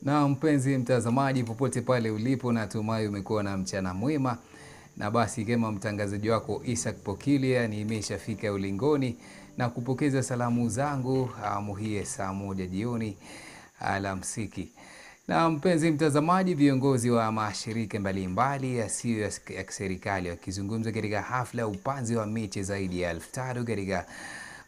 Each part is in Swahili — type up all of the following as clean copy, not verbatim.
Na mpenzi mtazamaji popote pale ulipo, natumai umekuwa na mchana mwema. Na basi kama mtangazaji wako ISACK Pokilia nimeshafika ulingoni na kupokeza salamu zangu awamu hii saa 1 jioni alamsiki. Na mpenzi mtazamaji, viongozi wa mashirika mbalimbali yasiyo ya kiserikali wakizungumza katika hafla upanzi wa miche zaidi ya 1000 katika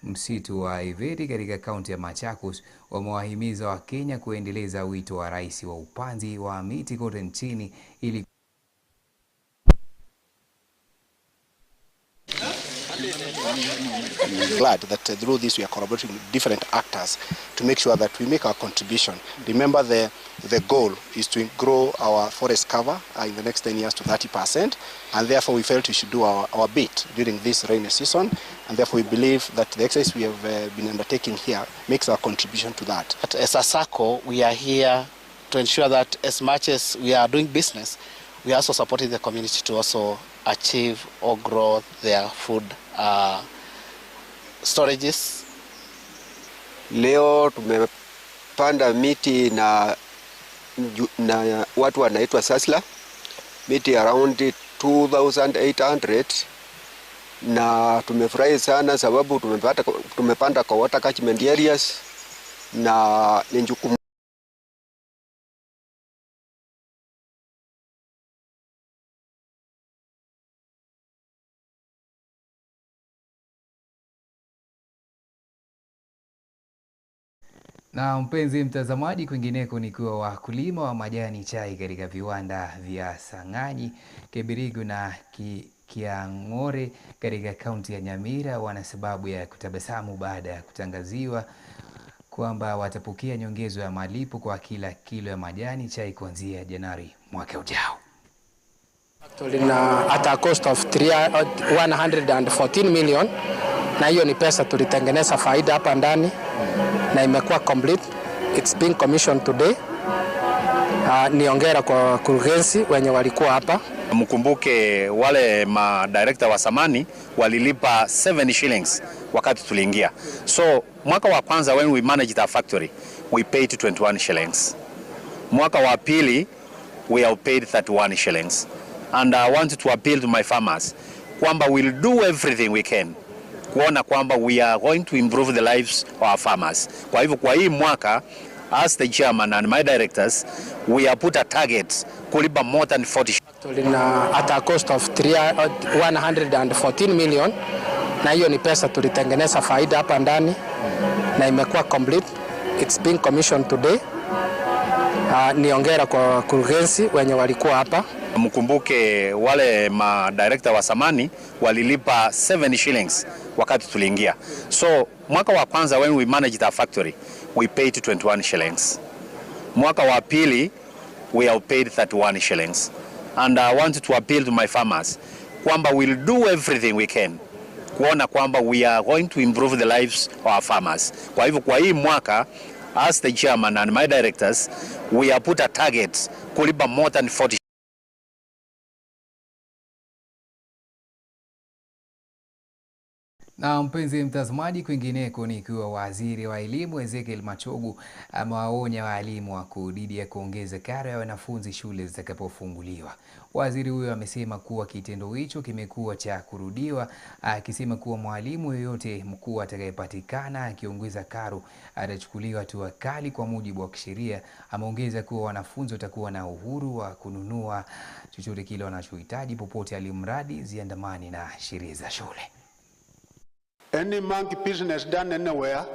msitu wa Iveti katika kaunti ya Machakos wamewahimiza Wakenya kuendeleza wito wa rais wa upanzi wa miti kote nchini ili glad that through this we are collaborating with different actors to make sure that we make our contribution. Remember, the goal is to grow our forest cover in the next 10 years to 30%, and therefore we felt we should do our bit during this rainy season, and therefore we believe that the exercise we have been undertaking here makes our contribution to that. As a SACCO, we are here to ensure that as much as we are doing business, we are also supporting the community to also achieve or grow their food storages. Leo tumepanda miti na watu wanaitwa Sasla, miti around 2800, na tumefurahi sana sababu tumepanda kwa water catchment areas na ni jukumu. Na mpenzi mtazamaji, kwingineko ni kuwa wakulima wa majani chai katika viwanda vya Sang'anyi, Kibirigo na Kiang'ore katika kaunti ya Nyamira wana sababu ya kutabasamu baada ya kutangaziwa kwamba watapokea nyongezo ya malipo kwa kila kilo ya majani chai kuanzia Januari mwaka ujao. At a cost of 114 million, na hiyo ni pesa tulitengeneza faida hapa ndani na imekuwa complete. It's being commissioned today. Niongera kwa kurugenzi wenye walikuwa hapa. Mkumbuke wale director wa samani walilipa 7 shillings wakati tuliingia. So mwaka wa kwanza when we managed our factory, we paid 21 shillings. Mwaka wa pili we have paid 31 shillings. And I want to appeal to my farmers kwamba we'll do everything we can kuona kwamba we are going to improve the lives of our farmers. Kwa hivyo kwa hii mwaka, as the chairman and my directors, we have put a target kulipa more than 40. At a cost of 114 million, na hiyo ni pesa tulitengeneza faida hapa ndani na imekuwa complete. It's being commissioned today. Niongera kwa kurugenzi wenye walikuwa hapa. Mkumbuke wale director wa samani walilipa 7 shillings wakati tuliingia. So mwaka wa kwanza when we managed our factory, we paid 21 shillings. Mwaka wa pili we have paid 31 shillings. And I want to appeal to my farmers kwamba we'll do everything we can kuona kwamba we are going to improve the lives of our farmers. Kwa hivyo kwa hii mwaka, as the chairman and my directors, we have put a target kulipa more than 40. Na mpenzi mtazamaji, kwingineko ni kuwa waziri wa elimu Ezekiel Machogu amewaonya walimu wa dhidi ya kuongeza karo ya wanafunzi shule zitakapofunguliwa. Waziri huyo amesema kuwa kitendo hicho kimekuwa cha kurudiwa, akisema kuwa mwalimu yoyote mkuu atakayepatikana akiongeza karo atachukuliwa hatua kali kwa mujibu wa kisheria. Ameongeza kuwa wanafunzi watakuwa na uhuru wa kununua chochote kile wanachohitaji popote alimradi ziandamani na sheria za shule. Any monkey business done anywhere,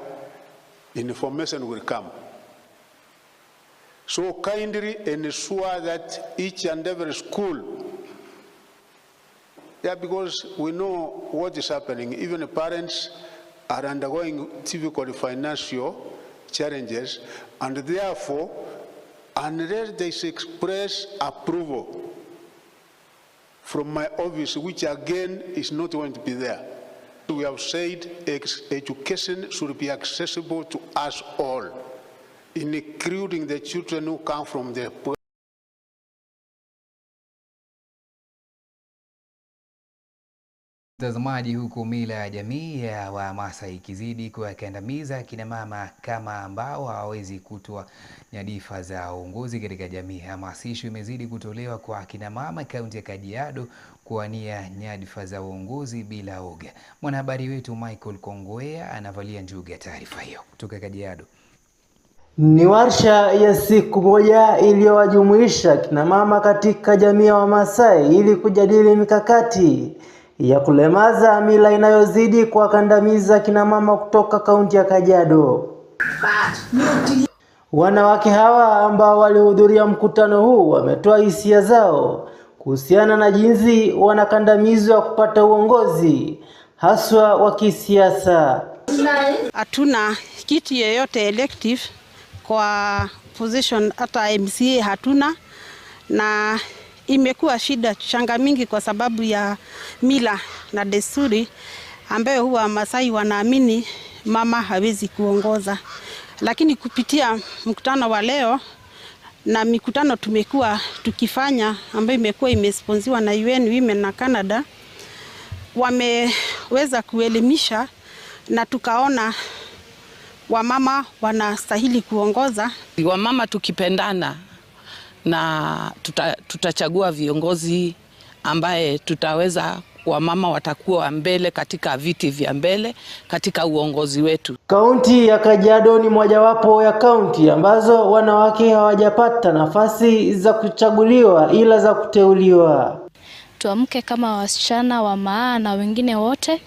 information will come. So kindly ensure that each and every school, because we know what is happening. Even the parents are undergoing difficult financial challenges, and therefore, unless they express approval from my office, which again is not going to be there, we have said education should be accessible to us all, including the children who come from the poor. Mtazamaji, huku mila ya jamii ya Wamasai ikizidi kuwakandamiza kina mama kama ambao hawawezi kutoa nyadhifa za uongozi katika jamii, hamasisho imezidi kutolewa kwa kina mama kaunti ya Kajiado kuwania nyadhifa za uongozi bila oga. Mwanahabari wetu Michael Kongwea anavalia njuga ya taarifa hiyo kutoka Kajiado. Ni warsha ya siku moja iliyowajumuisha kina mama katika jamii ya Wamasai ili kujadili mikakati ya kulemaza mila inayozidi kuwakandamiza kina mama kutoka kaunti ya Kajiado. Wanawake hawa ambao walihudhuria mkutano huu wametoa hisia zao kuhusiana na jinsi wanakandamizwa kupata uongozi haswa wa kisiasa. Hatuna kiti yeyote elective kwa position, hata MCA hatuna, na imekuwa shida changa mingi kwa sababu ya mila na desturi ambayo huwa Masai wanaamini mama hawezi kuongoza. Lakini kupitia mkutano wa leo na mikutano tumekuwa tukifanya ambayo imekuwa imesponsiwa na UN Women na Canada, wameweza kuelimisha na tukaona wamama wanastahili kuongoza. Wamama tukipendana na tutachagua viongozi ambaye tutaweza, wamama watakuwa mbele katika viti vya mbele katika uongozi wetu. Kaunti ya Kajiado ni mojawapo ya kaunti ambazo wanawake hawajapata nafasi za kuchaguliwa ila za kuteuliwa. Tuamke kama wasichana wa maana na wengine wote,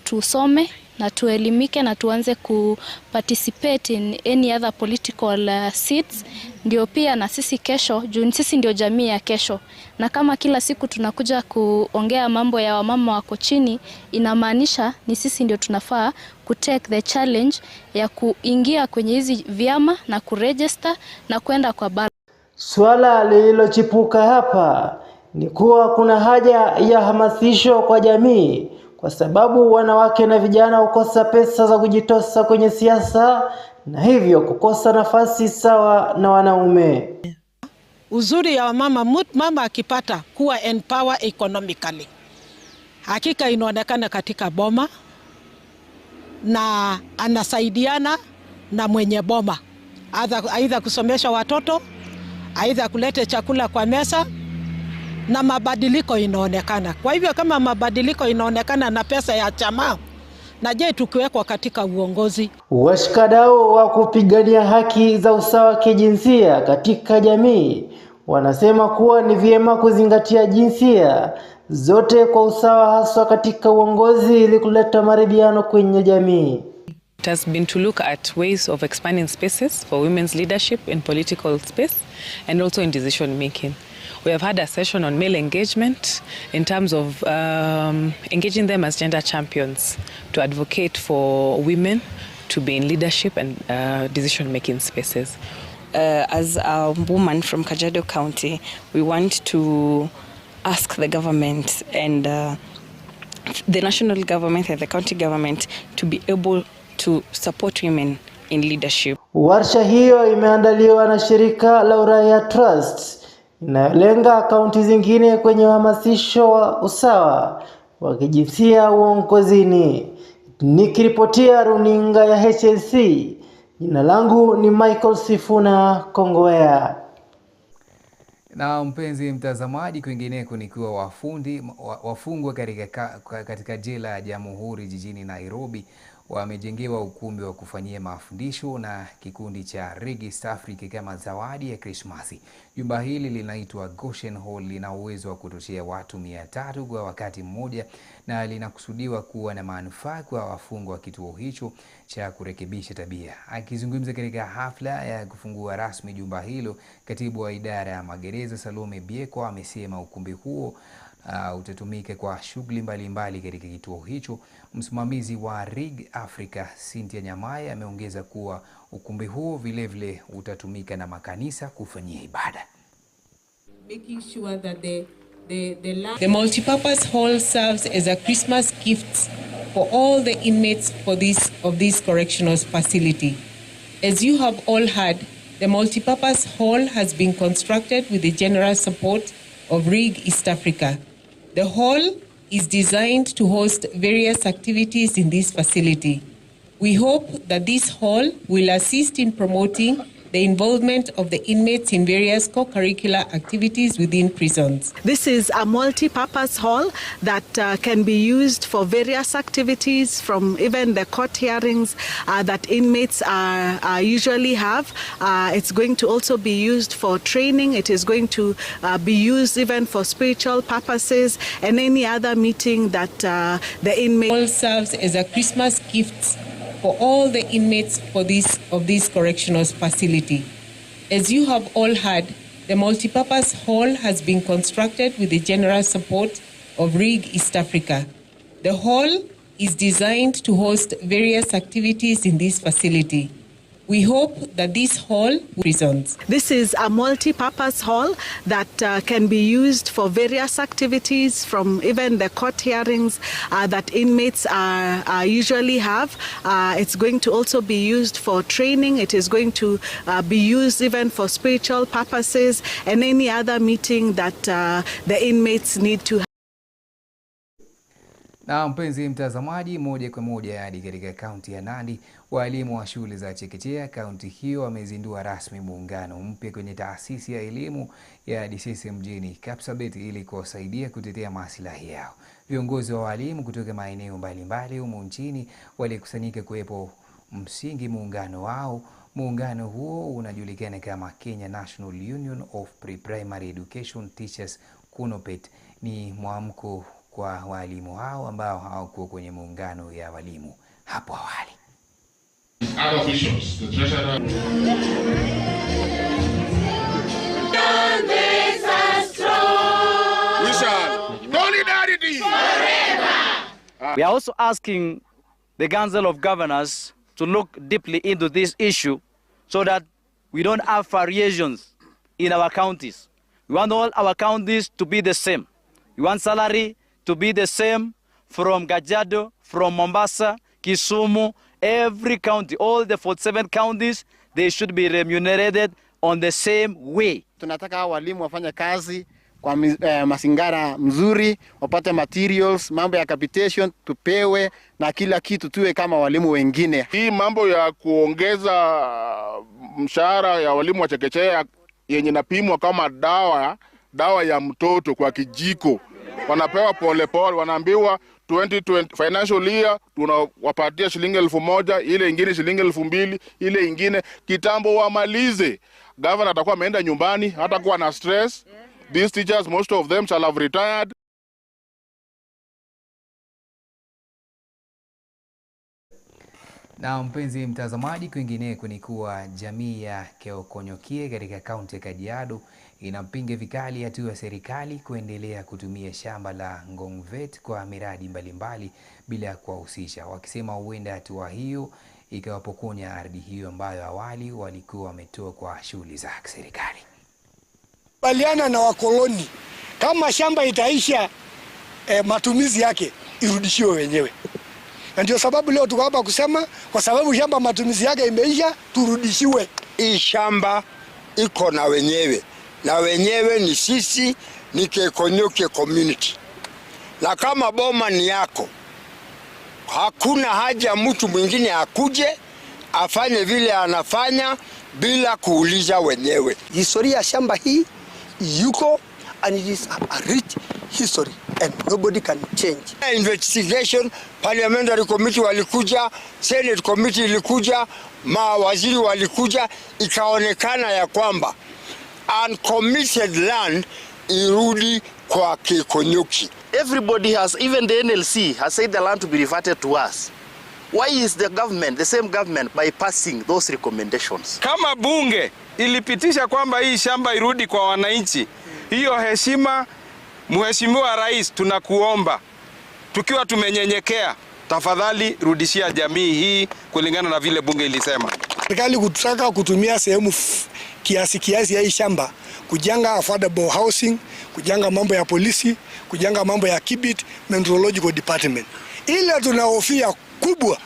tusome na tuelimike na tuanze kuparticipate in any other political seats, ndio pia na sisi kesho, juu sisi ndio jamii ya kesho. Na kama kila siku tunakuja kuongea mambo ya wamama wako chini, inamaanisha ni sisi ndio tunafaa kutake the challenge ya kuingia kwenye hizi vyama na kuregister na kwenda kwa ballot. Swala lililochipuka hapa ni kuwa kuna haja ya hamasisho kwa jamii, kwa sababu wanawake na vijana hukosa pesa za kujitosa kwenye siasa na hivyo kukosa nafasi sawa na wanaume. Uzuri ya mama akipata kuwa empower economically, hakika inaonekana katika boma na anasaidiana na mwenye boma, aidha kusomesha watoto, aidha kuleta chakula kwa meza, na mabadiliko inaonekana. Kwa hivyo kama mabadiliko inaonekana na pesa ya chama, na je tukiwekwa katika uongozi. Washikadau wa kupigania haki za usawa kijinsia katika jamii wanasema kuwa ni vyema kuzingatia jinsia zote kwa usawa haswa katika uongozi ili kuleta maridhiano kwenye jamii. It has been to look at ways of expanding spaces for women's leadership in political space and also in decision making. We have had a session on male engagement in terms of engaging them as gender champions to advocate for women to be in leadership and decision-making spaces. As a woman from Kajiado County, we want to ask the government and the national government and the county government to be able to support women in leadership. Warsha hiyo imeandaliwa na shirika la Uraia Trust inayolenga kaunti zingine kwenye uhamasisho wa usawa wa kijinsia uongozini. Nikiripotia runinga ya HLC, jina langu ni Michael Sifuna Kongwea. Na mpenzi mtazamaji, kwingineko nikiwa wafungwa katika jela ya Jamhuri jijini Nairobi wamejengewa ukumbi wa kufanyia mafundisho na kikundi cha Rigi East Africa kama zawadi ya Krismasi. Jumba hili linaitwa Goshen Hall, lina uwezo wa kutoshea watu 300 kwa wakati mmoja na linakusudiwa kuwa na manufaa kwa wafungwa wa kituo hicho cha kurekebisha tabia. Akizungumza katika hafla ya kufungua rasmi jumba hilo, katibu wa idara ya magereza Salome Bieko amesema ukumbi huo utatumika kwa shughuli mbalimbali katika kituo hicho. Msimamizi wa Rig Africa Cynthia Nyamaya ameongeza kuwa ukumbi huo vilevile utatumika na makanisa kufanyia ibada. Making sure that the multipurpose hall serves as a Christmas gift for all the inmates of this correctional facility. As you have all heard, the multipurpose hall has been constructed with the generous support of Rig East Africa. The hall is designed to host various activities in this facility. We hope that this hall will assist in promoting the involvement of the inmates in various co-curricular activities within prisons. This is a multi-purpose hall that can be used for various activities, from even the court hearings that inmates usually have. It's going to also be used for training. It is going to be used even for spiritual purposes and any other meeting that the inmate. Hall serves as a Christmas gift for all the inmates of this correctional facility. As you have all heard, the multipurpose hall has been constructed with the generous support of RIG East Africa. The hall is designed to host various activities in this facility. We hope that this hall prisons. This is a multi-purpose hall that can be used for various activities, from even the court hearings that inmates usually have. It's going to also be used for training. It is going to be used even for spiritual purposes and any other meeting that the inmates need to have. Na mpenzi mtazamaji, moja kwa moja hadi katika kaunti ya Nandi, walimu wa shule za chekechea kaunti hiyo wamezindua rasmi muungano mpya kwenye taasisi ya elimu ya DCC mjini Kapsabet ili kuwasaidia kutetea maslahi yao. Viongozi wa walimu kutoka maeneo mbalimbali humu nchini walikusanyika kuwepo msingi muungano wao. Muungano huo unajulikana kama Kenya National Union of Pre-Primary Education Teachers KUNOPET. Ni mwamko kwa walimu hao ambao hawakuwa kwenye muungano ya walimu hapo awali. Other officials, the treasurer. We shall solidarity forever. We are also asking the Council of Governors to look deeply into this issue so that we don't have variations in our counties. We want all our counties to be the same. We want salary to be the same from Kajiado, from Mombasa, Kisumu, every county, all the 47 counties, they should be remunerated on the same way. Tunataka walimu wafanye kazi kwa masingara mzuri, wapate materials, mambo ya capitation tupewe na kila kitu tuwe kama walimu wengine. Hii mambo ya kuongeza mshahara ya walimu wa chekechea yenye napimwa kama dawa ya mtoto kwa kijiko. Wanapewa pole pole, wanaambiwa 2020 financial year tunawapatia shilingi 1,000, ile ingine shilingi 2,000, ile ingine kitambo wamalize. Governor atakuwa ameenda nyumbani, hatakuwa na stress. These teachers, most of them shall have retired. Na mpenzi mtazamaji, kwingineko ni kuwa jamii ya Keokonyokie katika kaunti ya Kajiado inampinga vikali hatua ya serikali kuendelea kutumia shamba la Ngongvet kwa miradi mbalimbali bila ya kuwahusisha, wakisema huenda hatua hiyo ikawapokonya ardhi hiyo ambayo awali walikuwa wametoa kwa shughuli za serikali. Baliana na wakoloni, kama shamba itaisha matumizi yake irudishiwe wenyewe. Na ndio sababu leo tuko hapa kusema kwa sababu shamba matumizi yake imeisha, turudishiwe. Hii shamba iko na wenyewe. Na wenyewe ni sisi, ni Kekonyokie community. Na kama boma ni yako, hakuna haja mtu mwingine akuje afanye vile anafanya bila kuuliza wenyewe. Historia ya shamba hii yuko, and it is a rich history and nobody can change. Investigation, parliamentary committee walikuja, senate committee ilikuja, mawaziri walikuja, ikaonekana ya kwamba uncommitted land irudi kwa Kekonyokie. Everybody has, even the NLC has said the land to be reverted to us. Why is the government, the same government, bypassing those recommendations? Kama bunge ilipitisha kwamba hii shamba irudi kwa wananchi, hiyo heshima, Mheshimiwa Rais, tunakuomba tukiwa tumenyenyekea, tafadhali rudishia jamii hii kulingana na vile bunge ilisema. Serikali kutaka kutumia sehemu kiasi ya hii shamba kujenga affordable housing, kujenga mambo ya polisi, kujenga mambo ya Kibit Meteorological Department. Ile tunahofia kubwa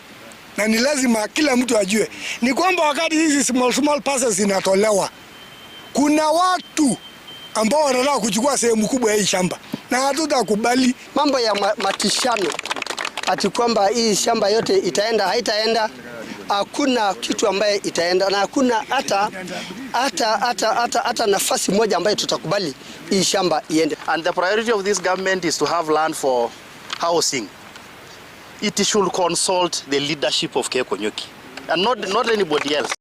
na ni lazima kila mtu ajue ni kwamba wakati hizi small parcels zinatolewa, kuna watu ambao wanataka kuchukua sehemu kubwa ya hii shamba. na hatutakubali mambo ya matishano ati kwamba hii shamba yote itaenda haitaenda. Hakuna kitu ambaye itaenda na hakuna hata nafasi moja ambayo tutakubali hii shamba iende. And the priority of this government is to have land for housing. It should consult the leadership of Konyuki and not anybody else.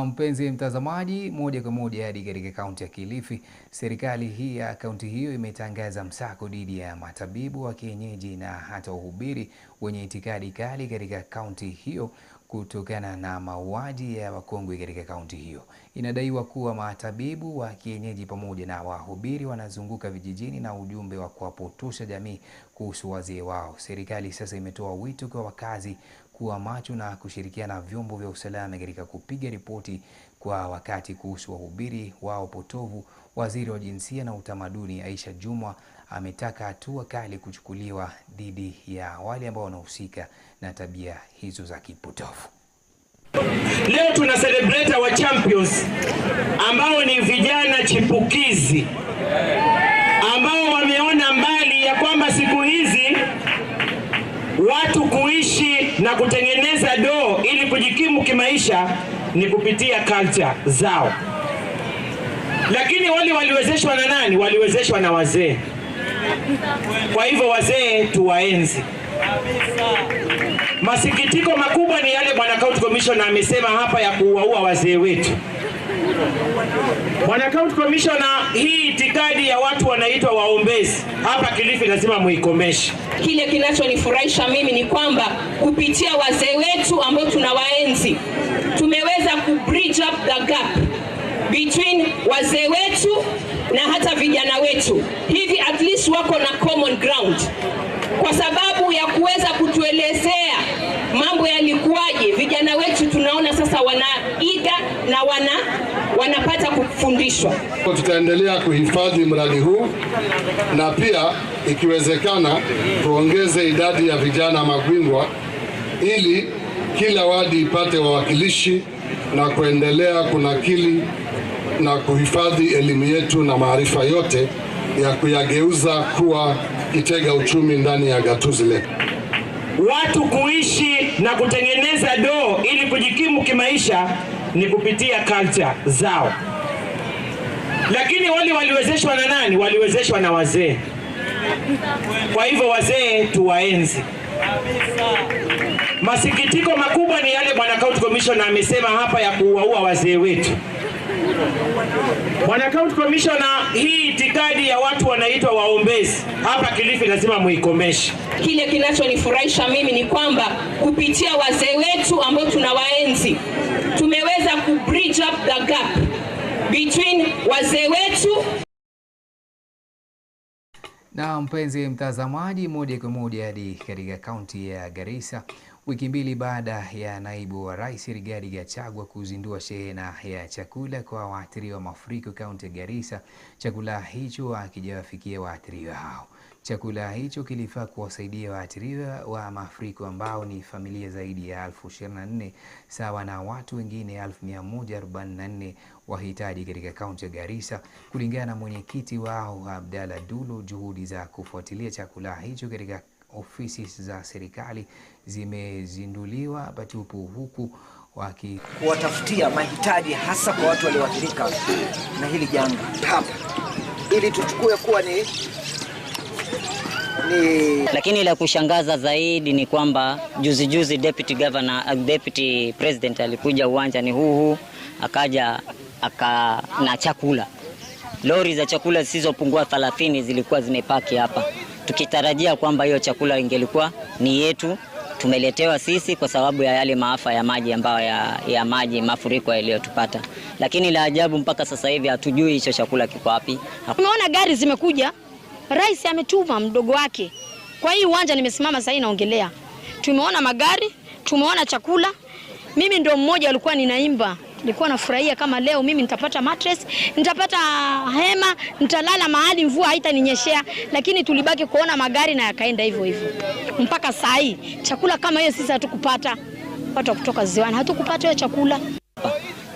Mpenzi mtazamaji, moja kwa moja hadi katika kaunti ya Kilifi, serikali hii ya kaunti hiyo imetangaza msako dhidi ya matabibu wa kienyeji na hata wahubiri wenye itikadi kali katika kaunti hiyo kutokana na mauaji ya wakongwe katika kaunti hiyo. Inadaiwa kuwa matabibu wa kienyeji pamoja na wahubiri wanazunguka vijijini na ujumbe wa kuwapotosha jamii kuhusu wazee wao. Serikali sasa imetoa wito kwa wakazi kuwa macho na kushirikiana na vyombo vya usalama katika kupiga ripoti kwa wakati kuhusu wahubiri wao potovu. Waziri wa Jinsia na Utamaduni Aisha Jumwa ametaka hatua kali kuchukuliwa dhidi ya wale ambao wanahusika na tabia hizo za kipotovu. Leo tuna celebrate our champions ambao ni vijana chipukizi ambao wameona mbali ya kwamba siku hizi watu kuishi na kutengeneza doo ili kujikimu kimaisha ni kupitia culture zao. Lakini wale waliwezeshwa na nani? Waliwezeshwa na wazee. Kwa hivyo wazee tuwaenzi. Masikitiko makubwa ni yale Bwana County Commissioner amesema hapa ya kuwaua wazee wetu. Bwana County Commissioner, hii itikadi ya watu wanaitwa waombezi hapa Kilifi lazima muikomeshe. Kile kinachonifurahisha mimi ni kwamba kupitia wazee wetu ambao tunawaenzi tumeweza kubridge up the gap between wazee wetu na hata vijana wetu. Hivi at least wako na common ground kwa sababu ya kuweza kutuelezea mambo yalikuwaje. Vijana wetu tunaona sasa wanaiga na wanapata kufundishwa. Tutaendelea kuhifadhi mradi huu na pia ikiwezekana tuongeze idadi ya vijana magwingwa ili kila wadi ipate wawakilishi na kuendelea kunakili na kuhifadhi elimu yetu na maarifa yote ya kuyageuza kuwa kitega uchumi ndani ya gatuzi letu. Watu kuishi na kutengeneza doo ili kujikimu kimaisha ni kupitia culture zao. Lakini wale waliwezeshwa na nani? Waliwezeshwa na wazee. Kwa hivyo wazee tuwaenzi. Masikitiko makubwa ni yale Bwana County Commissioner amesema hapa ya kuwaua wazee wetu. Bwana County Commissioner, hii itikadi ya watu wanaitwa waombezi hapa Kilifi lazima muikomeshe. Kile kinachonifurahisha mimi ni kwamba kupitia wazee wetu ambao tunawaenzi tumeweza kubridge up the gap between wazee wetu. Na mpenzi mtazamaji, moja kwa moja hadi katika kaunti ya Garissa, wiki mbili baada ya naibu wa rais Rigathi Gachagua kuzindua shehena ya chakula kwa waathiriwa wa mafuriko kaunti ya Garissa, chakula hicho hakijawafikia waathiriwa hao. Chakula hicho kilifaa kuwasaidia waathiriwa wa mafuriko ambao ni familia zaidi ya 24,000 sawa na watu wengine 144,000 wahitaji katika kaunti ya Garissa. Kulingana na mwenyekiti wao Abdalla Dulo, juhudi za kufuatilia chakula hicho katika ofisi za serikali zimezinduliwa patupu, huku kuwatafutia mahitaji hasa kwa watu walioathirika na hili janga hapa, ili tuchukue kuwa ni Lakini la kushangaza zaidi ni kwamba juzi Deputy President alikuja uwanjani huu akaja na chakula. Lori za chakula zisizopungua 30 zilikuwa zimepaki hapa, tukitarajia kwamba hiyo chakula ingelikuwa ni yetu, tumeletewa sisi kwa sababu ya yale maafa ya maji ambayo ya maji mafuriko yaliyotupata. Lakini la ajabu mpaka sasa hivi hatujui hicho chakula kiko wapi. Tumeona gari zimekuja, rais ametuma mdogo wake. Kwa hii uwanja nimesimama sasa naongelea. Tumeona magari, tumeona chakula. Mimi ndo mmoja alikuwa ninaimba. Nilikuwa nafurahia kama leo mimi nitapata mattress, nitapata hema, nitalala mahali mvua haitaninyeshea, lakini tulibaki kuona magari na yakaenda hivyo hivyo. Mpaka saa hii chakula kama hiyo sisi hatukupata. Watu kutoka ziwani hatukupata hiyo chakula.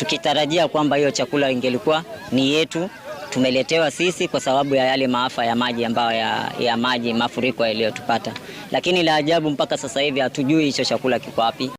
tukitarajia kwamba hiyo chakula ingelikuwa ni yetu, tumeletewa sisi kwa sababu ya yale maafa ya maji ambayo ya maji mafuriko yaliyotupata. Lakini la ajabu mpaka sasa hivi hatujui hicho chakula kiko wapi.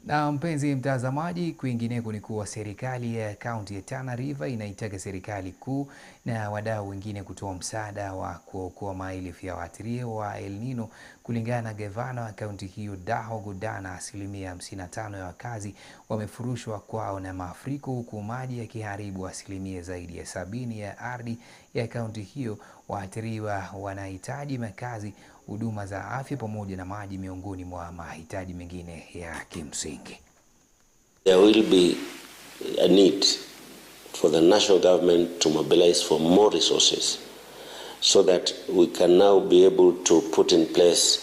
Na mpenzi mtazamaji, kwingineko ni kuwa serikali ya kaunti ya Tana River inaitaka serikali kuu na wadau wengine kutoa msaada wa kuokoa maelfu ya waathiriwa wa El Nino. Kulingana na gavana wa kaunti hiyo Daho Godana, 55% ya wakazi wamefurushwa kwao na mafuriko, huku maji yakiharibu zaidi ya 70% ya ardhi ya kaunti hiyo. Waathiriwa wanahitaji makazi, huduma za afya pamoja na maji miongoni mwa mahitaji mengine ya kimsingi. There will be a need for the national government to mobilize for more resources so that we can now be able to put in place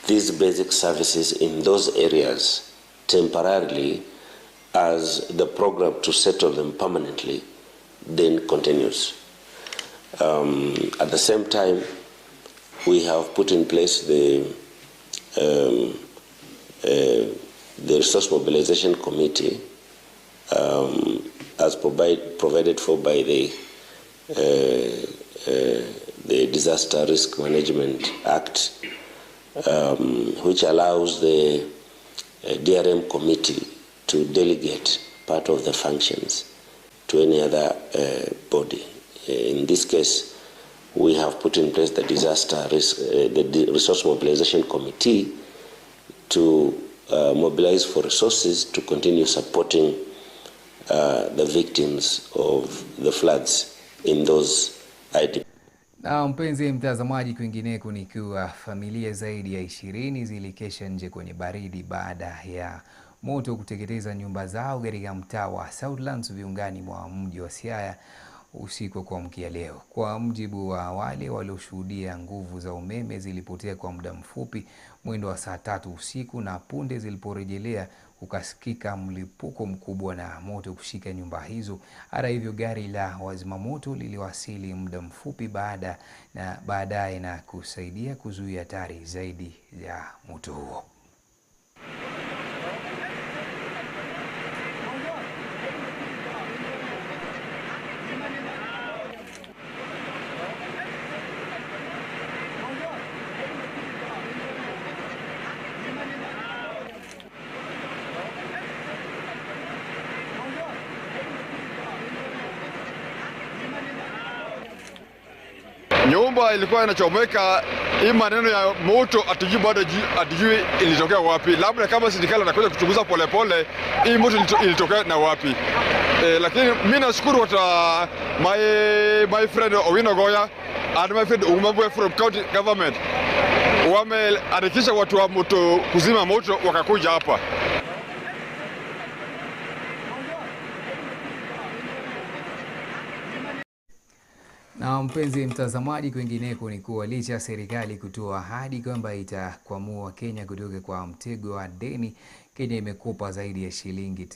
these basic services in those areas temporarily as the program to settle them permanently then continues. At the same time, we have put in place the Resource Mobilization Committee as provided for by the Disaster Risk Management Act, which allows the DRM committee to delegate part of the functions to any other body. In this case, we have put in place the the Resource Mobilization Committee to mobilize for resources to continue supporting the victims of the floods in those IDPs. Na mpenzi mtazamaji, kwingineko ni kuwa familia zaidi ya 20 zilikesha nje kwenye baridi baada ya moto kuteketeza nyumba zao katika mtaa wa Southlands viungani mwa mji wa Siaya usiku kwa mkia leo. Kwa mjibu wa wale walioshuhudia, nguvu za umeme zilipotea kwa muda mfupi mwendo wa saa 3 usiku, na punde ziliporejelea ukasikika mlipuko mkubwa na moto kushika nyumba hizo. Hata hivyo, gari la wazimamoto liliwasili muda mfupi baadaye na kusaidia kuzuia hatari zaidi ya moto huo. Nyumba ilikuwa inachomeka. Hii maneno ya moto atujui bado atujui ilitokea wapi. Labda kama serikali anakuja kuchunguza polepole hii moto ilitokea na wapi. Lakini mimi nashukuru hata my friend Owino Goya and my friend Umabwe from county government wameandikisha watu wa moto kuzima moto wakakuja hapa. Na mpenzi mtazamaji, kwingineko ni kuwa licha ya serikali kutoa ahadi kwamba itakwamua Kenya kutoka kwa mtego wa deni, Kenya imekopa zaidi ya shilingi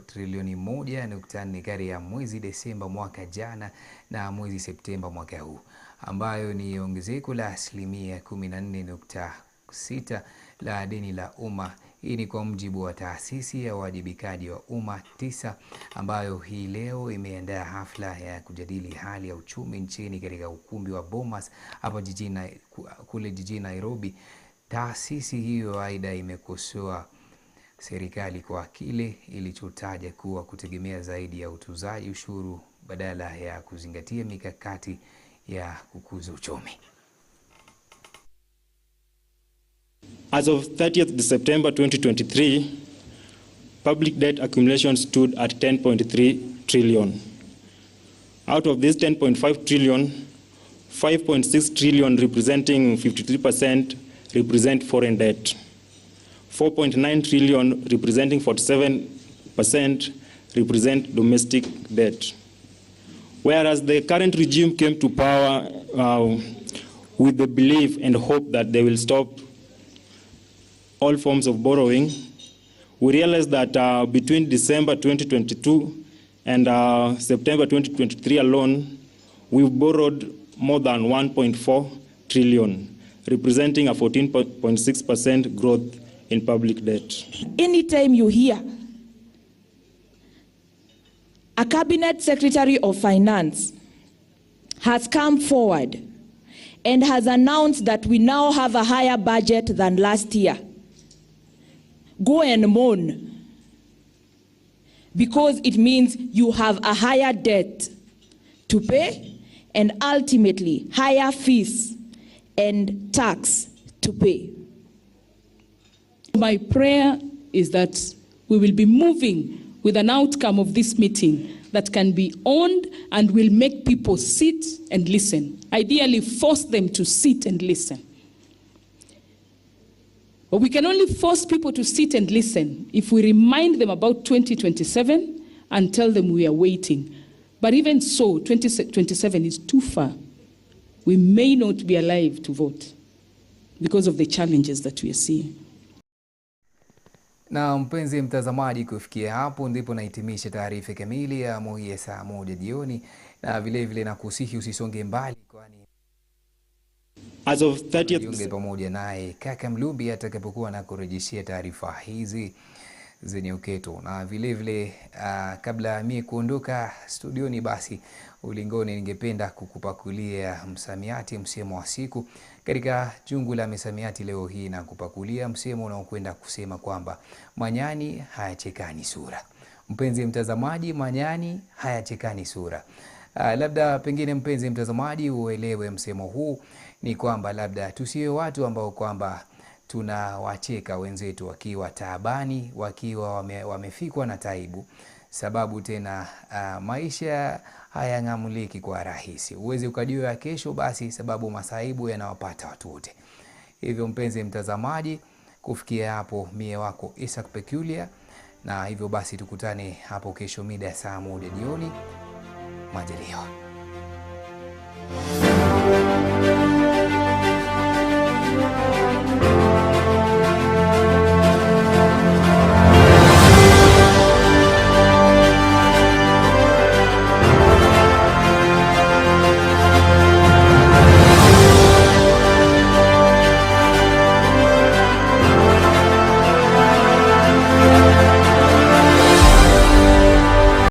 trilioni 1.4 kati ya mwezi Desemba mwaka jana na mwezi Septemba mwaka huu, ambayo ni ongezeko la 14.6% la deni la umma. Hii ni kwa mjibu wa taasisi ya uwajibikaji wa umma 9 ambayo hii leo imeandaa hafla ya kujadili hali ya uchumi nchini katika ukumbi wa Bomas hapa kule jijini Nairobi. Taasisi hiyo aidha imekosoa serikali kwa kile ilichotaja kuwa kutegemea zaidi ya utuzaji ushuru badala ya kuzingatia mikakati ya kukuza uchumi. As of 30th September 2023, public debt accumulation stood at 10.3 trillion. Out of this 10.5 trillion, 5.6 trillion representing 53% represent foreign debt. 4.9 trillion representing 47% represent domestic debt. Whereas the current regime came to power with the belief and hope that they will stop all forms of borrowing, we realized that between December 2022 and September 2023 alone, we've borrowed more than 1.4 trillion, representing a 14.6% growth in public debt. Anytime you hear a Cabinet Secretary of Finance has come forward and has announced that we now have a higher budget than last year. Go and mourn, because it means you have a higher debt to pay and ultimately higher fees and tax to pay. My prayer is that we will be moving with an outcome of this meeting that can be owned and will make people sit and listen. Ideally, force them to sit and listen. But we can only force people to sit and listen if we remind them about 2027 and tell them we are waiting. But even so, 2027 is too far. We may not be alive to vote because of the challenges that we are seeing. Na mpenzi mtazamaji, kufikia hapo ndipo nahitimisha taarifa kamili ya Moja saa 1 jioni, na vile vile nakusihi usisonge mbali, kwani as of 30th pamoja naye KAKA Mlumbi atakapokuwa na kurejeshia taarifa hizi zenye uketo. Na vile vile kabla mimi kuondoka studioni, basi ulingoni, ningependa kukupakulia msamiati, msemo wa siku katika jungu la misamiati leo hii, na kupakulia msemo unaokwenda kusema kwamba manyani hayachekani sura. Mpenzi mtazamaji, manyani hayachekani sura. Labda pengine mpenzi mtazamaji uelewe msemo huu ni kwamba labda tusiwe watu ambao kwamba tunawacheka wenzetu wakiwa taabani, wakiwa wamefikwa na taibu, sababu tena maisha hayang'amuliki kwa rahisi. Uweze ukajua ya kesho, basi sababu masaibu yanawapata watu wote. Hivyo mpenzi mtazamaji, kufikia hapo mie wako ISACK Peculiar, na hivyo basi tukutane hapo kesho mida ya saa 1 jioni. Majaliwa.